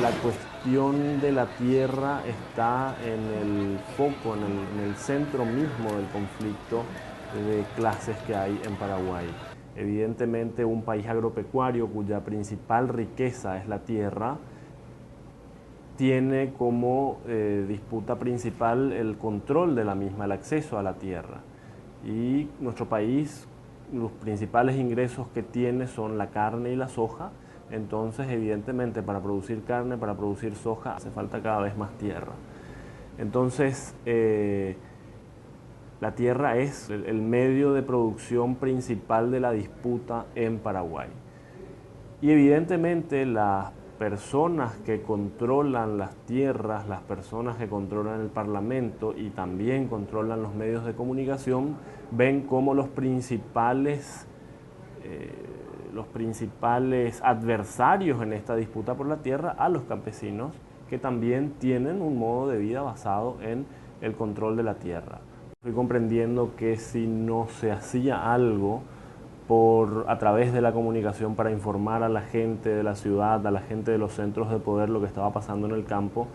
la cuestión de la tierra está en el foco, en el centro mismo del conflicto de clases que hay en Paraguay. Evidentemente, un país agropecuario cuya principal riqueza es la tierra, tiene como disputa principal el control de la misma, el acceso a la tierra. Y nuestro país, los principales ingresos que tiene son la carne y la soja. Entonces, evidentemente, para producir carne, para producir soja, hace falta cada vez más tierra. Entonces, la tierra es el medio de producción principal de la disputa en Paraguay. Y evidentemente las personas que controlan las tierras, las personas que controlan el Parlamento y también controlan los medios de comunicación, ven como los principales adversarios en esta disputa por la tierra a los campesinos, que también tienen un modo de vida basado en el control de la tierra. Estoy comprendiendo que si no se hacía algo a través de la comunicación para informar a la gente de la ciudad, a la gente de los centros de poder lo que estaba pasando en el campo,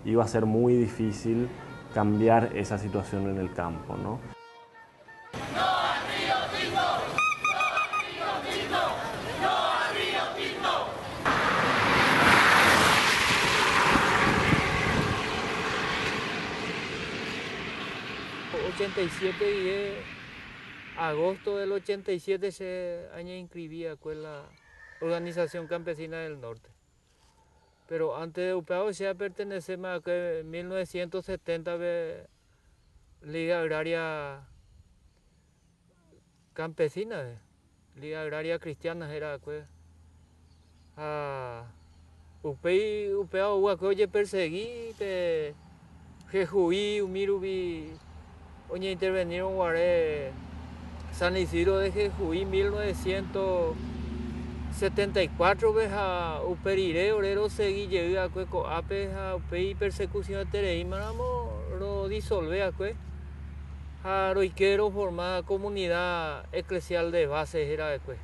iba a ser muy difícil cambiar esa situación en el campo, ¿no? 87 y agosto del 87 se año inscribía con la Organización Campesina del Norte. Pero antes de UPAO se pertenece más que en 1970 Liga Agraria Campesina, Liga Agraria Cristiana era pues a UPAO huacoye perseguí te jejuí umirubi oye intervinieron guaré San Isidro de Jejuí 1974 ves a uperire orero seguí llegué a cueco apes a upei persecución terei maramo lo disolve a cue a roiquero formada comunidad eclesial de base era de cue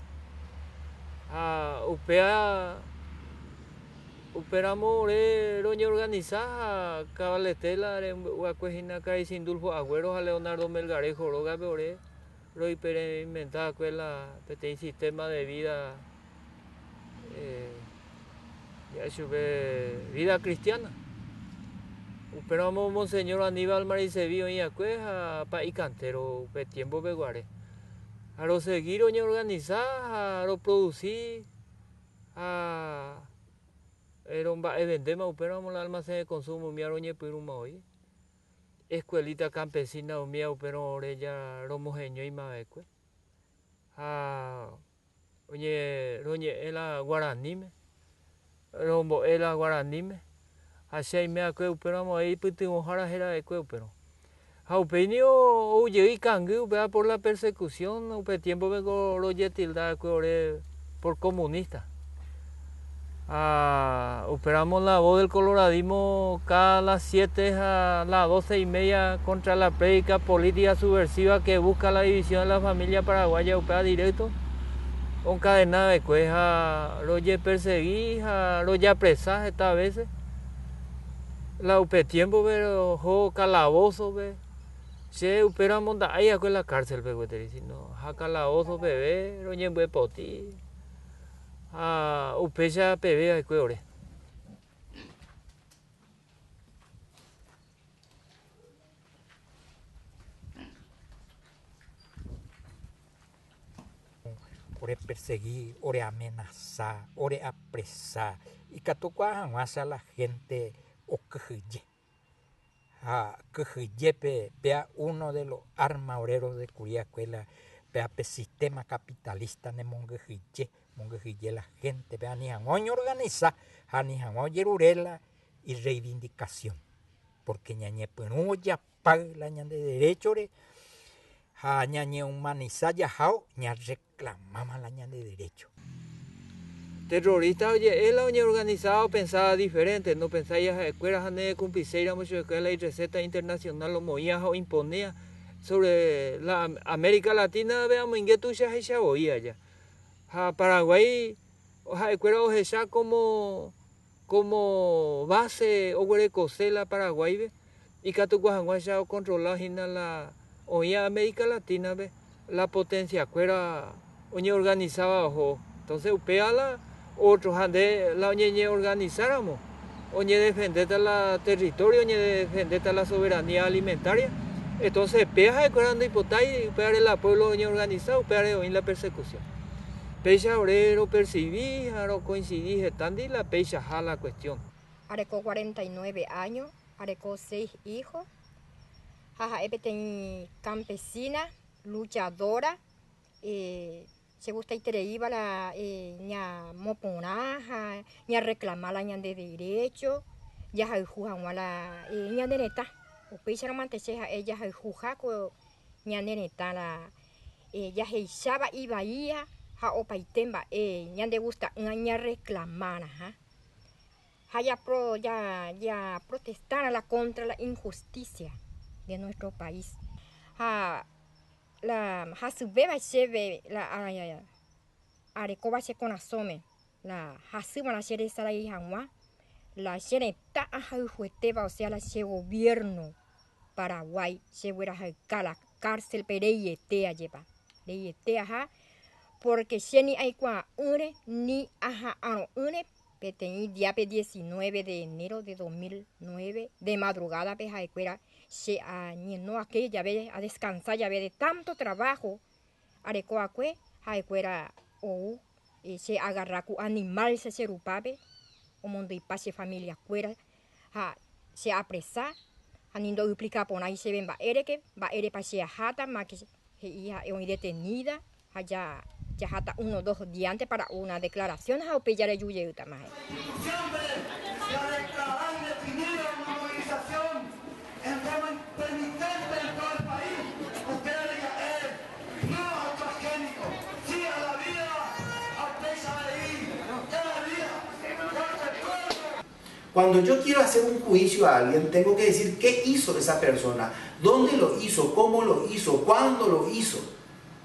a upea Uperamos roña organizada cabaletela huacuejina cae sin dulfo agüeros a Leonardo Melgarejo roga peore roi inventada cuela este sistema de vida ya sube vida cristiana. Uperamos Monseñor Aníbal Maricevío y acueja pa y cantero pe tiempo peguare. A lo seguir roña organizada a lo producir a era un vendema operamos el almacén de consumo mi aroñe piruma hoy escuelita campesina mía pero orella romojeño y maecue oye era guaranime rombo era guaranime así me acue operamos ahí pitimo jara era de cue pero Jaupenio oye y cangue por la persecución o tiempo vengo roye tilda por comunista. Operamos la voz del coloradismo cada las 7 a las 12:30 contra la prédica política subversiva que busca la división de la familia paraguaya. Opera directo con cadena de cueja, lo ya perseguí, lo ya presas esta vez. La UP tiempo, pero jo calabozo, ve. Se opera monta ahí con la cárcel, ve, no, ja calabozo, bebé, lo ya poti. Upecha PB hay cuore. Ore perseguir, ore amenazar, ore apresar. Y catucuajan a la gente o quejiye. Quejiye pea uno de los armadoreros de Curiacuela, pea sistema capitalista ne mongejiye la gente, pea ni hangoño organiza, ni hangoño yerurela y reivindicación. Porque ñañe pues no ya paga la ñan de derecho, ñañe humanizar ya jao, ña reclamaba la ñan de derecho. Terrorista, oye, él oye organizado pensaba diferente, no pensaba ya escuelas de cumpliceira mucho escuela y receta internacional lo movía o imponía sobre la América Latina, veamos inquietud ya se oía ya. Paraguay, escuela o ya como como base Oguerecosela Paraguay, y Catucuajanguay ya controla la oía América Latina, la potencia cuera oñe organizaba ojo. Entonces upea la otros ande la oñe organizáramos, oñe defender la territorio, oñe defender la soberanía alimentaria. Entonces peja de cuerando hipotay, upea el pueblo oñe organizado, upea de la persecución. Pecha obrero percibí, aro coincidí, getandi la pecha la cuestión. Arecó 49 años, arecó 6 hijos. Jaja, campesina, luchadora. Se gusta y te iba la ña moponaja, ña reclamar la ña de derecho, ya hay juja la ña de neta. O pecha mantecheja ella hay juja con ña de neta la ya hay chava y bahía. Ja opaitemba ña de gusta ña reclamar, ya protestar contra la injusticia de nuestro país. Ja subeba cheve la arecoba che con asome la suba la chere sala y janwa la chere ta jueteba, o sea la che gobierno Paraguay se fuera a la cárcel pereyetea lleva leyetea porque si ni hay cua une ni une petení día 19 de enero de 2009 de madrugada peja de cuera se no aquella vez a descansar ya ve de tanto trabajo arecoa cue hay cuera o se agarra cu animal se serupabe o mundo y pase familia cuera se apresa anindo duplica por ahí se ven va ere pase jata ma que hija es detenida allá ya hasta 1 o 2 días antes para una declaración a pillar el yuye también. En forma intermitente en todo el país, usted diga no al transgénico, sí a la vida, al PSAI, a la vida. Cuando yo quiero hacer un juicio a alguien, tengo que decir qué hizo esa persona, dónde lo hizo, cómo lo hizo, cuándo lo hizo.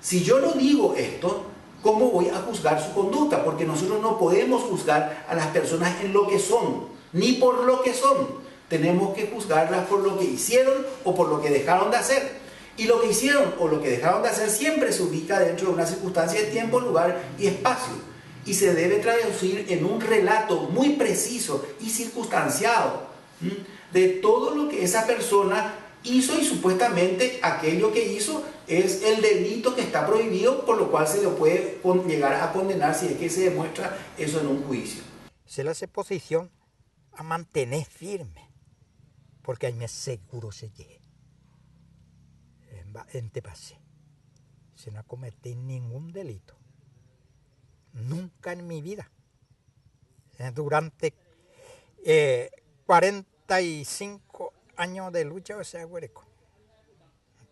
Si yo no digo esto, ¿cómo voy a juzgar su conducta? Porque nosotros no podemos juzgar a las personas en lo que son, ni por lo que son. Tenemos que juzgarlas por lo que hicieron o por lo que dejaron de hacer. Y lo que hicieron o lo que dejaron de hacer siempre se ubica dentro de una circunstancia de tiempo, lugar y espacio. Y se debe traducir en un relato muy preciso y circunstanciado de todo lo que esa persona hizo, y supuestamente aquello que hizo es el delito que está prohibido, por lo cual se le puede llegar a condenar si es que se demuestra eso en un juicio. Se le hace posición a mantener firme, porque ahí me seguro se llegue. En te pase, se no cometí ningún delito. Nunca en mi vida. Durante 45 años de lucha, o sea, huereco.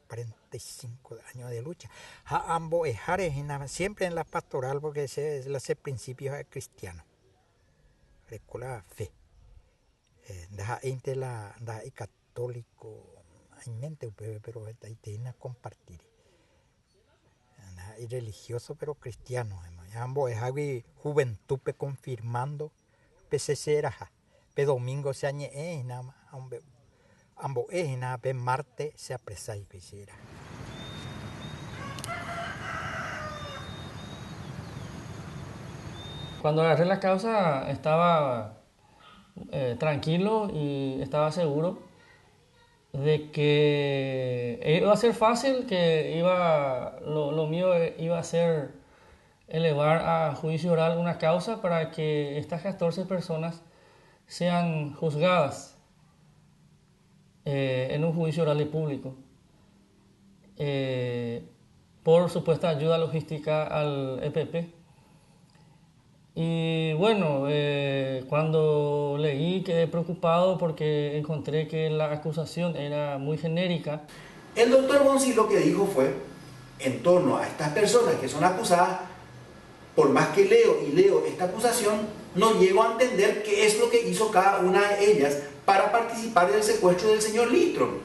45 años de lucha. Ambos ejares, siempre en la pastoral, porque se hace principios cristianos. Con la fe. La católico, en mente, pero ahí tiene que compartir. Y religioso, pero cristiano. Ambos ejares, juventud, confirmando, PCC, domingo se añe, nada más, ambos nada, Marte se apresa y quisiera. Cuando agarré la causa estaba tranquilo y estaba seguro de que iba a ser fácil, que lo mío iba a ser elevar a juicio oral una causa para que estas 14 personas sean juzgadas en un juicio oral y público por supuesta ayuda logística al EPP. Y bueno, cuando leí quedé preocupado porque encontré que la acusación era muy genérica. El doctor Bonsi lo que dijo fue, en torno a estas personas que son acusadas, por más que leo esta acusación, no llego a entender qué es lo que hizo cada una de ellas para participar del secuestro del señor Lidstrom.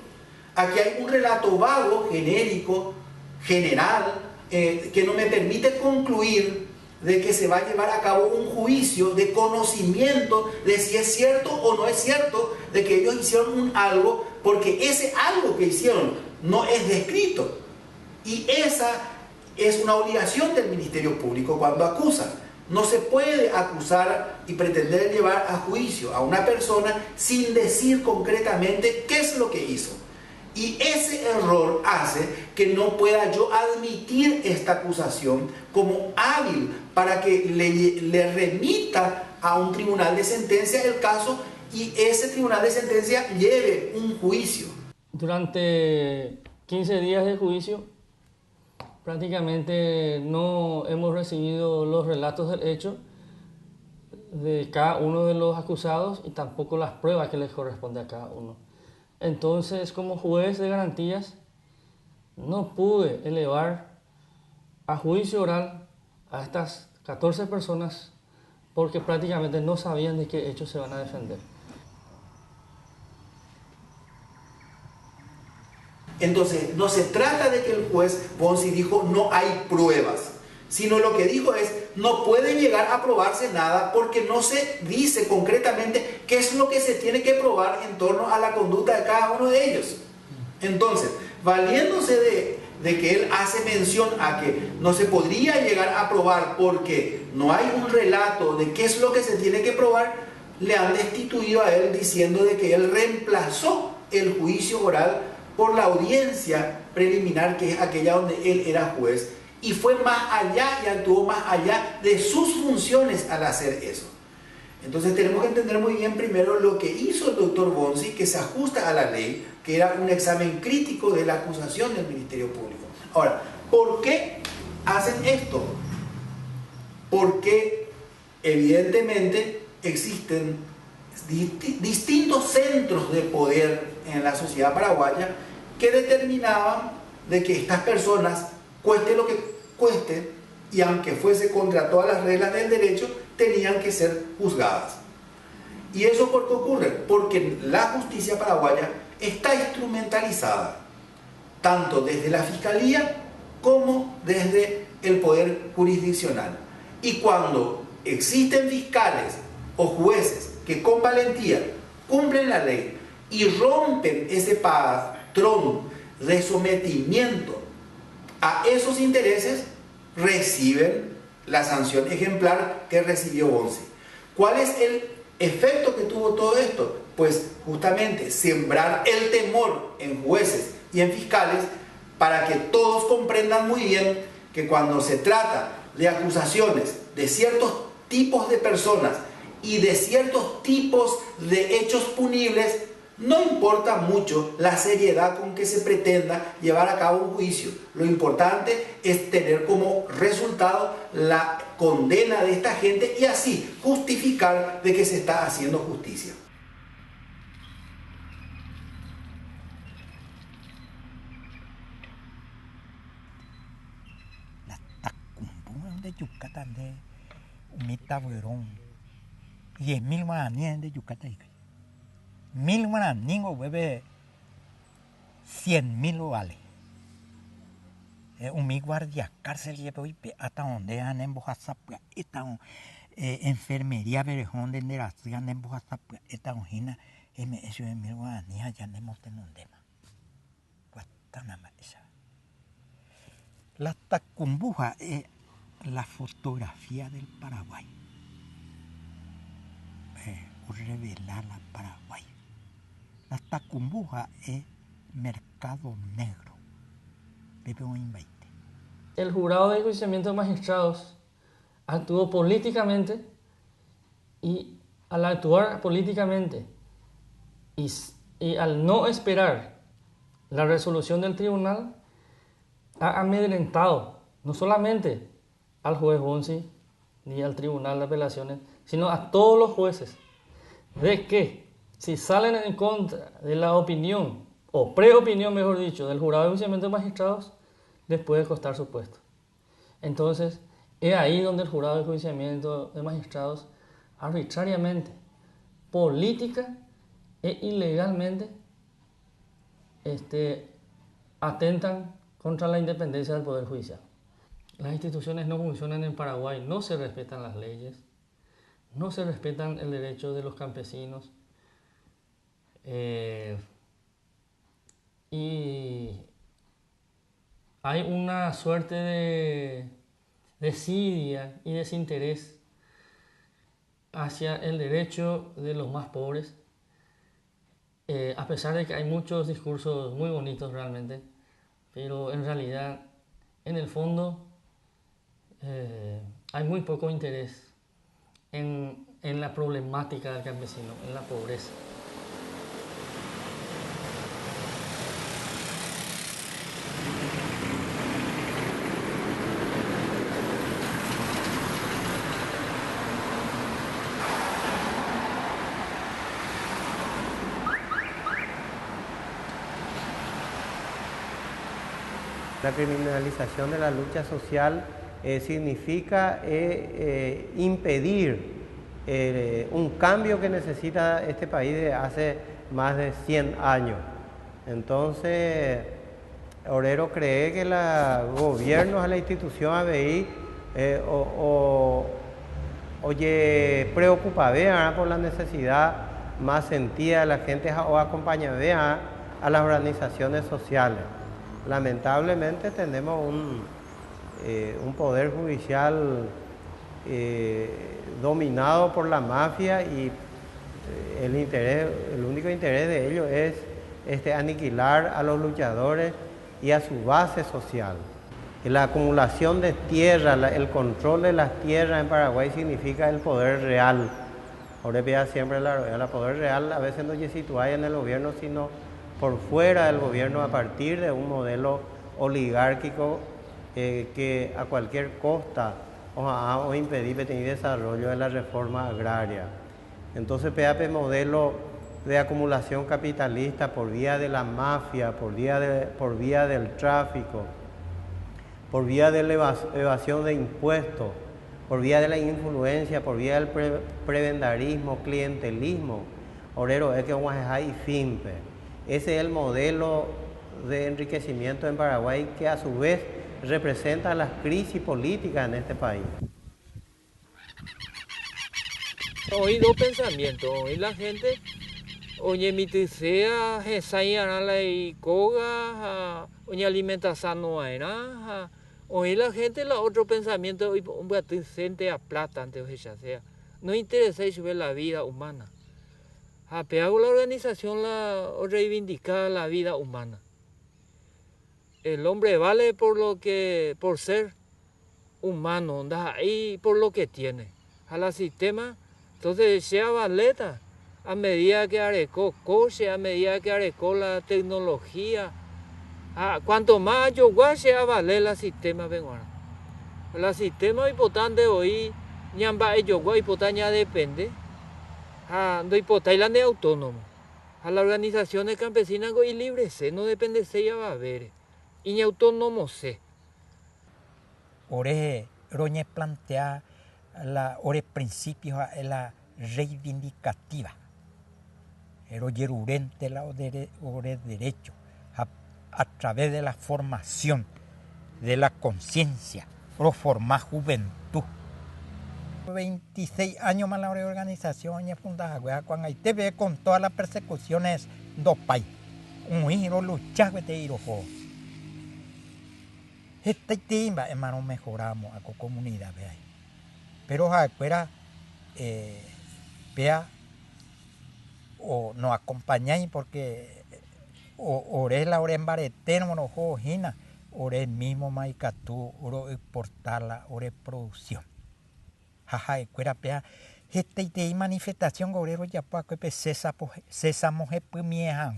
Aquí hay un relato vago, genérico, general, que no me permite concluir de que se va a llevar a cabo un juicio de conocimiento de si es cierto o no es cierto de que ellos hicieron un algo, porque ese algo que hicieron no es descrito. Y esa es una obligación del Ministerio Público cuando acusa. No se puede acusar y pretender llevar a juicio a una persona sin decir concretamente qué es lo que hizo. Y ese error hace que no pueda yo admitir esta acusación como hábil para que le remita a un tribunal de sentencia el caso y ese tribunal de sentencia lleve un juicio. Durante 15 días de juicio, prácticamente no hemos recibido los relatos del hecho de cada uno de los acusados y tampoco las pruebas que les corresponde a cada uno. Entonces, como juez de garantías, no pude elevar a juicio oral a estas 14 personas porque prácticamente no sabían de qué hechos se van a defender. Entonces, no se trata de que el juez Bonsi dijo no hay pruebas, sino lo que dijo es no puede llegar a probarse nada porque no se dice concretamente qué es lo que se tiene que probar en torno a la conducta de cada uno de ellos. Entonces, valiéndose de que él hace mención a que no se podría llegar a probar porque no hay un relato de qué es lo que se tiene que probar, le han destituido a él diciendo de que él reemplazó el juicio oral por la audiencia preliminar, que es aquella donde él era juez, y fue más allá y actuó más allá de sus funciones al hacer eso. Entonces tenemos que entender muy bien primero lo que hizo el doctor Bonsi, que se ajusta a la ley, que era un examen crítico de la acusación del Ministerio Público. Ahora, ¿por qué hacen esto? Porque evidentemente existen distintos centros de poder en la sociedad paraguaya que determinaban de que estas personas, cueste lo que cueste, y aunque fuese contra todas las reglas del derecho, tenían que ser juzgadas. ¿Y eso por qué ocurre? Porque la justicia paraguaya está instrumentalizada, tanto desde la Fiscalía como desde el Poder Jurisdiccional. Y cuando existen fiscales o jueces que con valentía cumplen la ley y rompen ese patrón de sometimiento a esos intereses, reciben la sanción ejemplar que recibió Bonsi. ¿Cuál es el efecto que tuvo todo esto? Pues justamente sembrar el temor en jueces y en fiscales para que todos comprendan muy bien que cuando se trata de acusaciones de ciertos tipos de personas y de ciertos tipos de hechos punibles, no importa mucho la seriedad con que se pretenda llevar a cabo un juicio. Lo importante es tener como resultado la condena de esta gente y así justificar de que se está haciendo justicia. La tacumbu de Yucatán de Mitabuerón 10.000 guaraníes de Yucatán. 1.000 guaraníes vuelve 100.000 vale. Un mi guardia cárcel llevo hasta donde han embojazapua esta enfermería verejón de neración embojazapua esta ojina eso de 1.000 guaraníes allá tenemos en un tema. La tacumbuja es la fotografía del Paraguay. Revelar la Paraguay. La tacumbuja es mercado negro. El jurado de enjuiciamiento de magistrados actuó políticamente y al actuar políticamente y al no esperar la resolución del tribunal, ha amedrentado no solamente al juez Bonsi ni al tribunal de apelaciones, sino a todos los jueces, de que si salen en contra de la opinión, o preopinión mejor dicho, del jurado de enjuiciamiento de magistrados, les puede costar su puesto. Entonces, es ahí donde el jurado de enjuiciamiento de magistrados arbitrariamente, política e ilegalmente atentan contra la independencia del Poder Judicial. las instituciones no funcionan en Paraguay, no se respetan las leyes, no se respetan el derecho de los campesinos. Y hay una suerte de desidia y desinterés hacia el derecho de los más pobres, a pesar de que hay muchos discursos muy bonitos realmente, pero en realidad, en el fondo, hay muy poco interés en la problemática del campesino, en la pobreza. La criminalización de la lucha social significa impedir un cambio que necesita este país de hace más de 100 años. Entonces, Orero cree que los gobiernos a la institución ABI oye preocupa por la necesidad más sentida de la gente o acompaña a las organizaciones sociales. Lamentablemente tenemos un poder judicial dominado por la mafia y el único interés de ellos es aniquilar a los luchadores y a su base social. La acumulación de tierra, el control de las tierras en Paraguay significa el poder real. Ahora pida siempre el poder real a veces no se sitúa en el gobierno, sino por fuera del gobierno a partir de un modelo oligárquico que a cualquier costa o impedir el desarrollo de la reforma agraria. Entonces, PAP modelo de acumulación capitalista por vía de la mafia, por vía del tráfico, por vía de la evasión de impuestos, por vía de la influencia, por vía del prebendarismo, clientelismo, Orero es que y FIMPE. Ese es el modelo de enriquecimiento en Paraguay que a su vez representa las crisis políticas en este país. Hoy dos pensamientos, hoy la gente, oye, mi tisea, jesayana la coga, oye, alimentación no hay nada. Hoy la gente, la otro pensamiento, hoy un batisente a plata antes de sea. No interesa sobre la vida humana. Pero la organización reivindica la vida humana. El hombre vale por ser humano, y por lo que tiene. A la sistema, entonces sea valeta a medida que arecó coche, a medida que arecó la tecnología. Cuanto más yo sea vale la sistema venga. La sistema importante hoy, ñamba ellos ya depende. No importa de autónomo. A las organizaciones campesinas y libres no depende se ya va a ver. Y ni autónomo se. Ore roñe plantea ore principios la reivindicativa. Ero yerurente la ore derecho a través de la formación de la conciencia, pro formar juventud. 26 años más la organización es fundada cuando ahí te ve con todas las persecuciones do país. Un hijo luchar de hijo. Este tema, hermano, mejoramos a la comunidad, vea. Pero afuera, vea, o nos acompañáis porque ore la ore en bareteno, no jojina, ore mismo maicatú, ore exportarla, ore producción. Jaja, fuera pea, este manifestación gorero ya para que sésamo je pumieja,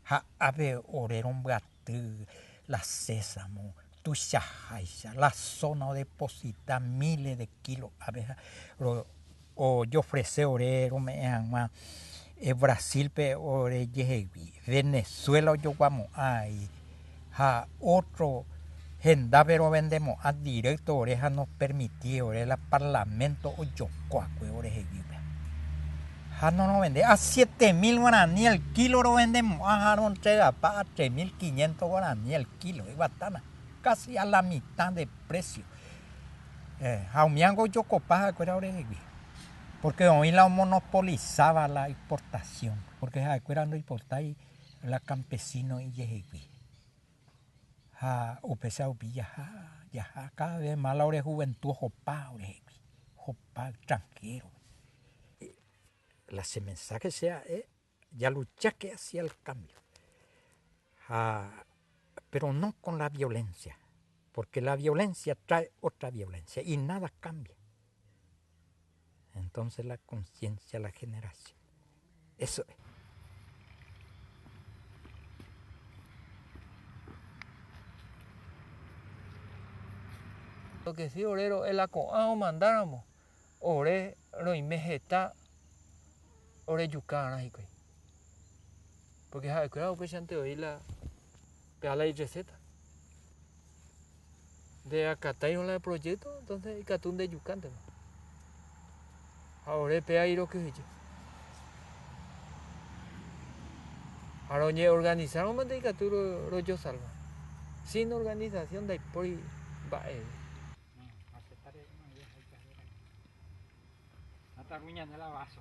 ja ave orero un batu, la sésamo, tu chajaisa, la zona deposita miles de kilos, abeja, o yo ofrece orero me ama, Brasil pe ore yehevi, Venezuela yo vamos ahí, ja otro pero vendemos a directo oreja nos permitió el parlamento o yo oreja no nos vende a 7.000 guaraní el kilo lo vendemos a no entrega para 3.500 guaraní el kilo y batana casi a la mitad de precio. Jaumiango yo copaja cuera oregue. Porque hoy la monopolizaba la importación. Porque cuera no importaba la campesino y yegue. Upesa upilla ya cada vez más la juventud jopa extranjero. La mensaje sea ya lucha que hacia el cambio. Pero no con la violencia, porque la violencia trae otra violencia y nada cambia. Entonces la conciencia, la generación, eso es. Lo que sí, orero, el acoao mandáramos, ore, roimejeta, ore yucana, porque claro, pues antes oí la receta de acá la de proyecto, entonces catún de yucante. Ahora pea iro que hice. Ahora oye organizaron más de caturo rollo salva. Sin organización de por bae. Hasta ruña de la vaso.